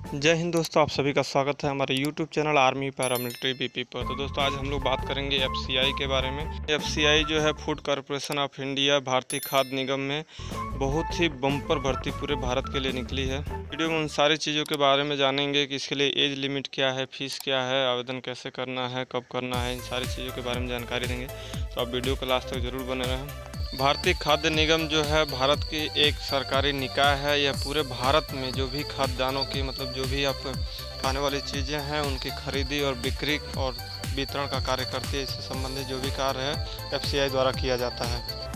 जय हिंद दोस्तों, आप सभी का स्वागत है हमारे YouTube channel army paramilitary BP पर। तो दोस्तों आज हम लोग बात करेंगे एफसीआई के बारे में। एफसीआई जो है फूड कॉरपोरेशन ऑफ इंडिया, भारतीय खाद्य निगम में बहुत ही बम्पर भर्ती पूरे भारत के लिए निकली है। वीडियो में उन सारी चीज़ों के बारे में जानेंगे कि इसके लिए एज लिमिट क्या है, फीस क्या है, आवेदन कैसे करना है, कब करना है, इन सारी चीज़ों के बारे में जानकारी देंगे। तो आप वीडियो को लास्ट तक जरूर बने रहें। भारतीय खाद्य निगम जो है भारत की एक सरकारी निकाय है। यह पूरे भारत में जो भी खाद्यान्नों की जो भी आप खाने वाली चीज़ें हैं उनकी खरीदी और बिक्री और वितरण का कार्य करती है। इससे संबंधित जो भी कार्य है एफसीआई द्वारा किया जाता है।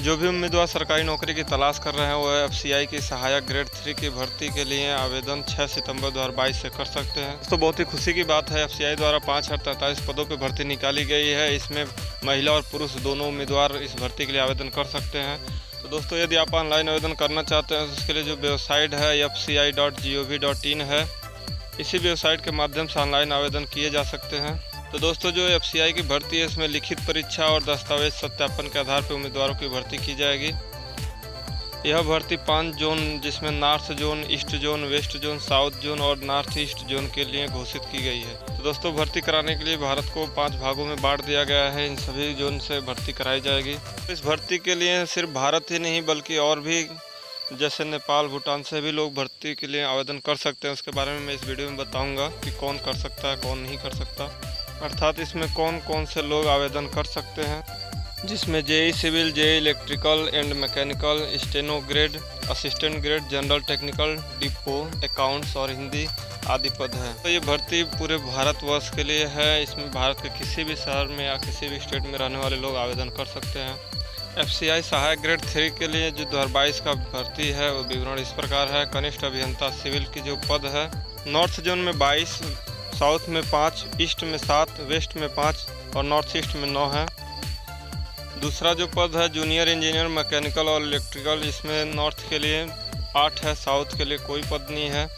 जो भी उम्मीदवार सरकारी नौकरी की तलाश कर रहे हैं वह एफसीआई की सहायक ग्रेड 3 की भर्ती के लिए आवेदन 6 सितंबर 2022 से कर सकते हैं। तो बहुत ही खुशी की बात है, एफसीआई द्वारा 5043 पदों पर भर्ती निकाली गई है। इसमें महिला और पुरुष दोनों उम्मीदवार इस भर्ती के लिए आवेदन कर सकते हैं। तो दोस्तों यदि आप ऑनलाइन आवेदन करना चाहते हैं तो उसके लिए जो वेबसाइट है fci.gov.in है, इसी वेबसाइट के माध्यम से ऑनलाइन आवेदन किए जा सकते हैं। तो दोस्तों जो एफसीआई की भर्ती है इसमें लिखित परीक्षा और दस्तावेज सत्यापन के आधार पर उम्मीदवारों की भर्ती की जाएगी। यह भर्ती 5 जोन जिसमें north zone, east zone, west zone, south zone और नॉर्थ ईस्ट जोन के लिए घोषित की गई है। तो दोस्तों भर्ती कराने के लिए भारत को 5 भागों में बांट दिया गया है। इन सभी जोन से भर्ती कराई जाएगी। तो इस भर्ती के लिए सिर्फ भारत ही नहीं बल्कि और भी जैसे नेपाल, भूटान से भी लोग भर्ती के लिए आवेदन कर सकते हैं। उसके बारे में मैं इस वीडियो में बताऊंगा कि कौन कर सकता है, कौन नहीं कर सकता, अर्थात इसमें कौन कौन से लोग आवेदन कर सकते हैं। जिसमें JE civil, JE electrical and mechanical, steno grade, assistant grade, general technical, depot, accounts और हिंदी आदि पद हैं। तो ये भर्ती पूरे भारतवर्ष के लिए है। इसमें भारत के किसी भी शहर में या किसी भी स्टेट में रहने वाले लोग आवेदन कर सकते हैं। एफसीआई सहायक ग्रेड 3 के लिए जो 2022 का भर्ती है वो विवरण इस प्रकार है। कनिष्ठ अभियंता सिविल की जो पद है, नॉर्थ जोन में 22, साउथ में 5, ईस्ट में 7, वेस्ट में 5 और नॉर्थ ईस्ट में 9 है। दूसरा जो पद है जूनियर इंजीनियर मैकेनिकल और इलेक्ट्रिकल, इसमें नॉर्थ के लिए 8 है, साउथ के लिए कोई पद नहीं है,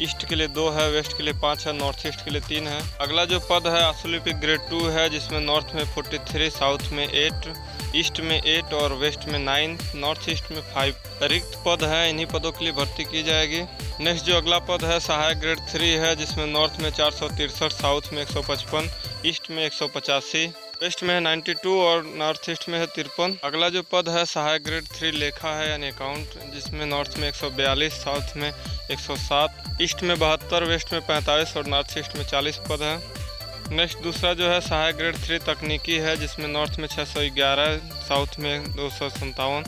ईस्ट के लिए 2 है, वेस्ट के लिए 5 है, नॉर्थ ईस्ट के लिए 3 है। अगला जो पद है आशुलिपिक ग्रेड 2 है, जिसमें नॉर्थ में 43, साउथ में 8, ईस्ट में 8 और वेस्ट में 9, नॉर्थ ईस्ट में 5 रिक्त पद है। इन्हीं पदों के लिए भर्ती की जाएगी। नेक्स्ट जो अगला पद है सहायक ग्रेड 3 है, जिसमें नॉर्थ में 463, साउथ में 155, ईस्ट में 185, वेस्ट में है 92 और नॉर्थ ईस्ट में है 53। अगला जो पद है सहायक ग्रेड 3 लेखा है यानी अकाउंट, जिसमें नॉर्थ में 142, साउथ में 107, ईस्ट में 72, वेस्ट में 45 और नॉर्थ ईस्ट में 40 पद है। नेक्स्ट दूसरा जो है सहायक ग्रेड 3 तकनीकी है, जिसमें नॉर्थ में 611, साउथ में 257,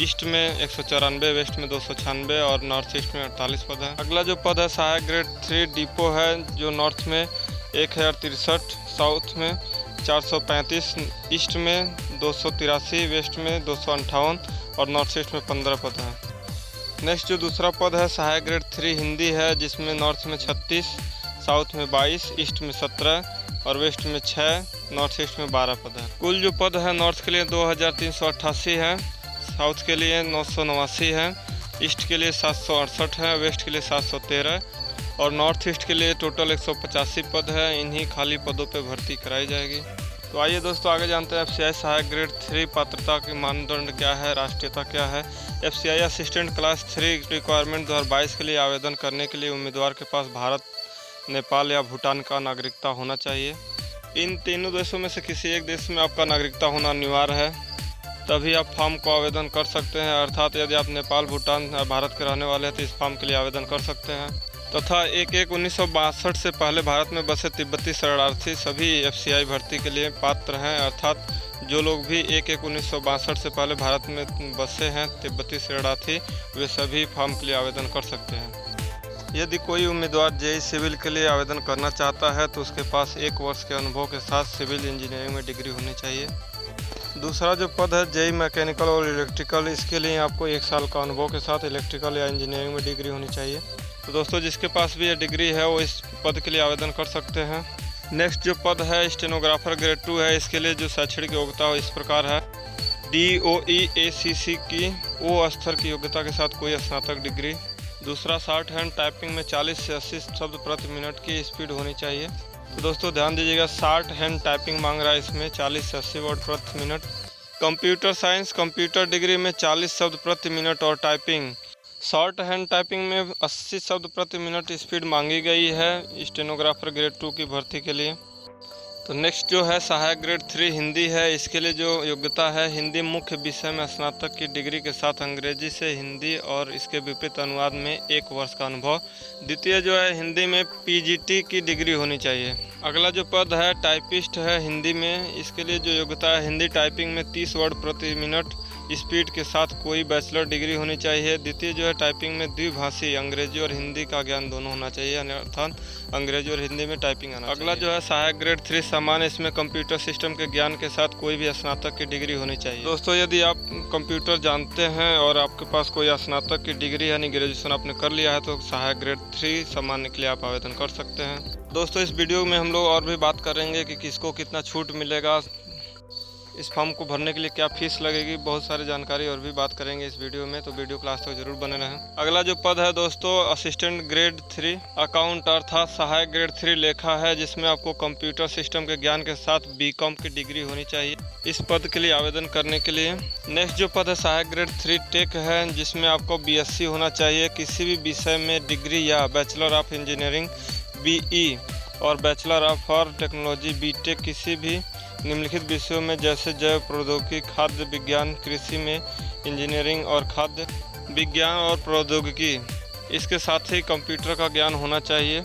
ईस्ट में 194, वेस्ट में 296 और नॉर्थ ईस्ट में 48 पद है। अगला जो पद है सहायक ग्रेड 3 डिपो है, जो नॉर्थ में 1063, साउथ में 435, ईस्ट में 283, वेस्ट में 258 और नॉर्थ ईस्ट में 15 पद है। नेक्स्ट जो दूसरा पद है सहायक ग्रेड 3 हिंदी है, जिसमें नॉर्थ में 36, साउथ में 22, ईस्ट में 17 और वेस्ट में 6, नॉर्थ ईस्ट में 12 पद है। कुल जो पद है नॉर्थ के लिए 2388 है, साउथ के लिए 989 है, ईस्ट के लिए 768 है, वेस्ट के लिए 713 और नॉर्थ ईस्ट के लिए टोटल 185 पद है। इन्हीं खाली पदों पे भर्ती कराई जाएगी। तो आइए दोस्तों आगे जानते हैं एफसीआई सहायक ग्रेड 3 पात्रता की मानदंड क्या है, राष्ट्रीयता क्या है। एफसीआई असिस्टेंट क्लास 3 रिक्वायरमेंट 2022 के लिए आवेदन करने के लिए उम्मीदवार के पास भारत, नेपाल या भूटान का नागरिकता होना चाहिए। इन तीनों देशों में से किसी एक देश में आपका नागरिकता होना अनिवार्य है, तभी आप फॉर्म को आवेदन कर सकते हैं। अर्थात यदि आप नेपाल, भूटान या भारत के रहने वाले हैं तो इस फॉर्म के लिए आवेदन कर सकते हैं। तथा 1962 से पहले भारत में बसे तिब्बती शरणार्थी सभी एफसीआई भर्ती के लिए पात्र हैं। अर्थात जो लोग भी 1962 से पहले भारत में बसे हैं तिब्बती शरणार्थी, वे सभी फॉर्म के लिए आवेदन कर सकते हैं। यदि कोई उम्मीदवार जेई सिविल के लिए आवेदन करना चाहता है तो उसके पास 1 वर्ष के अनुभव के साथ सिविल इंजीनियरिंग में डिग्री होनी चाहिए। दूसरा जो पद है जेई मैकेनिकल और इलेक्ट्रिकल, इसके लिए आपको 1 साल का अनुभव के साथ इलेक्ट्रिकल या इंजीनियरिंग में डिग्री होनी चाहिए। तो दोस्तों जिसके पास भी ये डिग्री है वो इस पद के लिए आवेदन कर सकते हैं। नेक्स्ट जो पद है स्टेनोग्राफर ग्रेड 2 है, इसके लिए जो शैक्षणिक योग्यता हो इस प्रकार है। DOE ACC की O स्तर की योग्यता के साथ कोई स्नातक डिग्री। दूसरा शॉर्ट हैंड टाइपिंग में 40 से 80 शब्द प्रति मिनट की स्पीड होनी चाहिए। तो दोस्तों ध्यान दीजिएगा, शॉर्ट हैंड टाइपिंग मांग रहा है इसमें 40 से 80 वर्ड प्रति minute. Computer science computer degree में 40 शब्द प्रति मिनट और टाइपिंग शॉर्ट हैंड टाइपिंग में 80 शब्द प्रति मिनट स्पीड मांगी गई है स्टेनोग्राफर ग्रेड 2 की भर्ती के लिए। तो नेक्स्ट जो है सहायक ग्रेड 3 हिंदी है। इसके लिए जो योग्यता है, हिंदी मुख्य विषय में स्नातक की डिग्री के साथ अंग्रेजी से हिंदी और इसके विपरीत अनुवाद में 1 वर्ष का अनुभव। द्वितीय जो है हिंदी में PGT की डिग्री होनी चाहिए। अगला जो पद है टाइपिस्ट है हिंदी में। इसके लिए जो योग्यता है, हिंदी टाइपिंग में 30 वर्ड प्रति मिनट स्पीड के साथ कोई बैचलर डिग्री होनी चाहिए। द्वितीय जो है टाइपिंग में द्विभाषी अंग्रेजी और हिंदी का ज्ञान दोनों होना चाहिए, अर्थात अंग्रेजी और हिंदी में टाइपिंग आना चाहिए। अगला जो है सहायक ग्रेड 3 सामान्य, इसमें कंप्यूटर सिस्टम के ज्ञान के साथ कोई भी स्नातक की डिग्री होनी चाहिए। दोस्तों यदि आप कंप्यूटर जानते हैं और आपके पास कोई स्नातक की डिग्री यानी ग्रेजुएशन आपने कर लिया है तो सहायक ग्रेड 3 सामान्य के लिए आप आवेदन कर सकते हैं। दोस्तों इस वीडियो में हम लोग और भी बात करेंगे कि किसको कितना छूट मिलेगा, इस फॉर्म को भरने के लिए क्या फीस लगेगी, बहुत सारी जानकारी और भी बात करेंगे इस वीडियो में, तो वीडियो क्लास तक जरूर बने रहें। अगला जो पद है दोस्तों असिस्टेंट ग्रेड 3 अकाउंट अर्थात सहायक ग्रेड 3 लेखा है, जिसमें आपको कंप्यूटर सिस्टम के ज्ञान के साथ BCom की डिग्री होनी चाहिए इस पद के लिए आवेदन करने के लिए। नेक्स्ट जो पद है सहायक ग्रेड 3 टेक है, जिसमें आपको BSc होना चाहिए, किसी भी विषय में डिग्री या बैचलर ऑफ इंजीनियरिंग BE और बैचलर ऑफ टेक्नोलॉजी BTech किसी भी निम्नलिखित विषयों में जैसे जैव प्रौद्योगिकी, खाद्य विज्ञान, कृषि में इंजीनियरिंग और खाद्य विज्ञान और प्रौद्योगिकी, इसके साथ ही कंप्यूटर का ज्ञान होना चाहिए।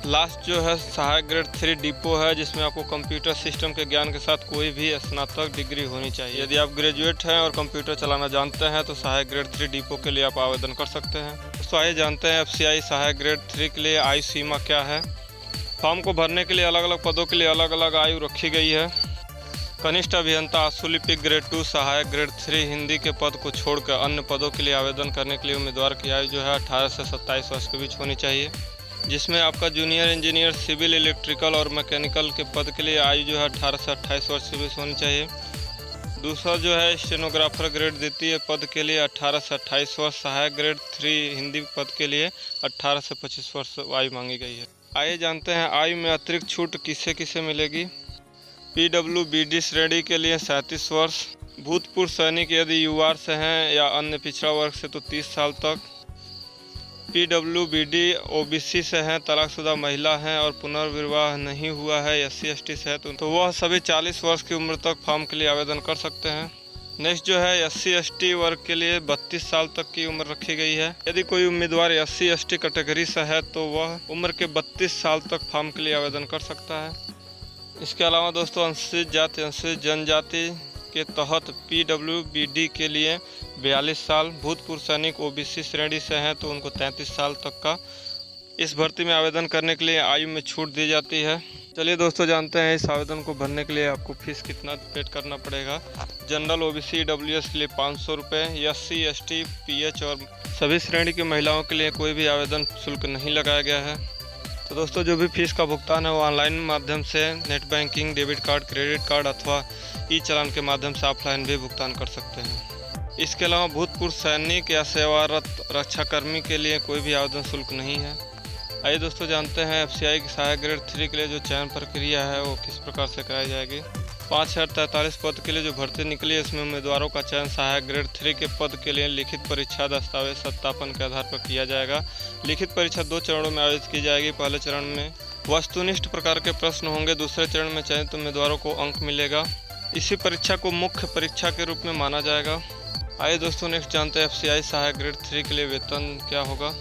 लास्ट जो है सहायक ग्रेड 3 डिपो है, जिसमें आपको कंप्यूटर सिस्टम के ज्ञान के साथ कोई भी स्नातक डिग्री होनी चाहिए। यदि आप ग्रेजुएट हैं और कंप्यूटर चलाना जानते हैं तो सहायक ग्रेड 3 डिपो के लिए आप आवेदन कर सकते हैं। तो आइए जानते हैं FCI सहायक ग्रेड 3 के लिए आयु सीमा क्या है। फॉर्म को भरने के लिए अलग अलग पदों के लिए अलग अलग आयु रखी गई है। कनिष्ठ अभियंता आशुलिपिक ग्रेड 2 सहायक ग्रेड 3 हिंदी के पद को छोड़कर अन्य पदों के लिए आवेदन करने के लिए उम्मीदवार की आयु जो है 18 से 27 वर्ष के बीच होनी चाहिए, जिसमें आपका जूनियर इंजीनियर सिविल, इलेक्ट्रिकल और मैकेनिकल के पद के लिए आयु जो है 18 से 28 वर्ष के बीच होनी चाहिए। दूसरा जो है स्टेनोग्राफर ग्रेड द्वितीय पद के लिए 18 से 28 वर्ष, सहायक ग्रेड 3 हिंदी पद के लिए 18 से 25 वर्ष आयु मांगी गई है। आइए जानते हैं आयु में अतिरिक्त छूट किसे किसे मिलेगी। PWBD श्रेणी के लिए 37 वर्ष, भूतपूर्व सैनिक यदि UR से हैं या अन्य पिछड़ा वर्ग से तो 30 साल तक, PWBD OBC से हैं, तलाकशुदा महिला हैं और पुनर्विवाह नहीं हुआ है, SC ST से है तो वह सभी 40 वर्ष की उम्र तक फॉर्म के लिए आवेदन कर सकते हैं। नेक्स्ट जो है SC ST वर्ग के लिए 32 साल तक की उम्र रखी गई है। यदि कोई उम्मीदवार SC ST कैटेगरी से है तो वह उम्र के 32 साल तक फॉर्म के लिए आवेदन कर सकता है। इसके अलावा दोस्तों अनुसूचित जाति अनुसूचित जनजाति के तहत PWBD के लिए 42 साल, भूतपूर्व सैनिक OBC श्रेणी से हैं तो उनको 33 साल तक का इस भर्ती में आवेदन करने के लिए आयु में छूट दी जाती है। चलिए दोस्तों जानते हैं इस आवेदन को भरने के लिए आपको फीस कितना पेड करना पड़ेगा। जनरल OBC EWS के लिए 500 रुपये, SC ST PH और सभी श्रेणी की महिलाओं के लिए कोई भी आवेदन शुल्क नहीं लगाया गया है। तो दोस्तों जो भी फीस का भुगतान है वो ऑनलाइन माध्यम से net banking, debit card, credit card अथवा चालान के माध्यम से ऑफलाइन भी भुगतान कर सकते हैं। इसके अलावा भूतपूर्व सैनिक या सेवारत रक्षाकर्मी के लिए कोई भी आवेदन शुल्क नहीं है। आइए दोस्तों जानते हैं FCI की सहायक ग्रेड 3 के लिए जो चयन प्रक्रिया है वो किस प्रकार से कराई जाएगी। 5043 पद के लिए जो भर्ती निकली है इसमें उम्मीदवारों का चयन सहायक ग्रेड 3 के पद के लिए लिखित परीक्षा दस्तावेज सत्यापन के आधार पर किया जाएगा। लिखित परीक्षा 2 चरणों में आयोजित की जाएगी। पहले चरण में वस्तुनिष्ठ प्रकार के प्रश्न होंगे, दूसरे चरण में चयनित उम्मीदवारों को अंक मिलेगा। इसी परीक्षा को मुख्य परीक्षा के रूप में माना जाएगा। आइए दोस्तों नेक्स्ट जानते हैं FCI सहायक ग्रेड 3 के लिए वेतन क्या होगा।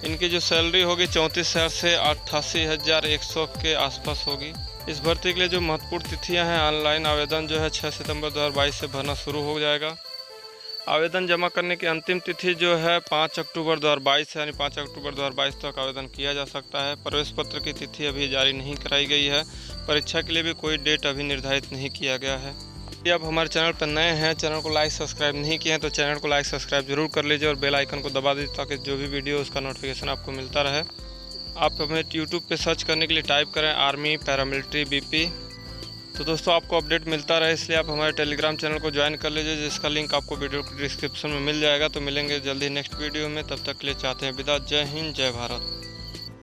इनकी जो सैलरी होगी 34,000 से 88,100 के आसपास होगी। इस भर्ती के लिए जो महत्वपूर्ण तिथियां हैं, ऑनलाइन आवेदन जो है 6 सितंबर 2022 से भरना शुरू हो जाएगा। आवेदन जमा करने की अंतिम तिथि जो है 5 अक्टूबर 2022 यानी 5 अक्टूबर 2022 तक आवेदन किया जा सकता है। प्रवेश पत्र की तिथि अभी जारी नहीं कराई गई है। परीक्षा के लिए भी कोई डेट अभी निर्धारित नहीं किया गया है। यदि आप हमारे चैनल पर नए हैं, चैनल को लाइक सब्सक्राइब नहीं किए हैं तो चैनल को लाइक सब्सक्राइब जरूर कर लीजिए और बेल आइकन को दबा दीजिए ताकि जो भी वीडियो उसका नोटिफिकेशन आपको मिलता रहे। आप हमें यूट्यूब पे सर्च करने के लिए टाइप करें आर्मी पैरामिलिट्री BP। तो दोस्तों आपको अपडेट मिलता रहे इसलिए आप हमारे टेलीग्राम चैनल को ज्वाइन कर लीजिए, जिसका लिंक आपको वीडियो डिस्क्रिप्शन में मिल जाएगा। तो मिलेंगे जल्दी नेक्स्ट वीडियो में, तब तक के लिए चाहते हैं विदा। जय हिंद, जय भारत।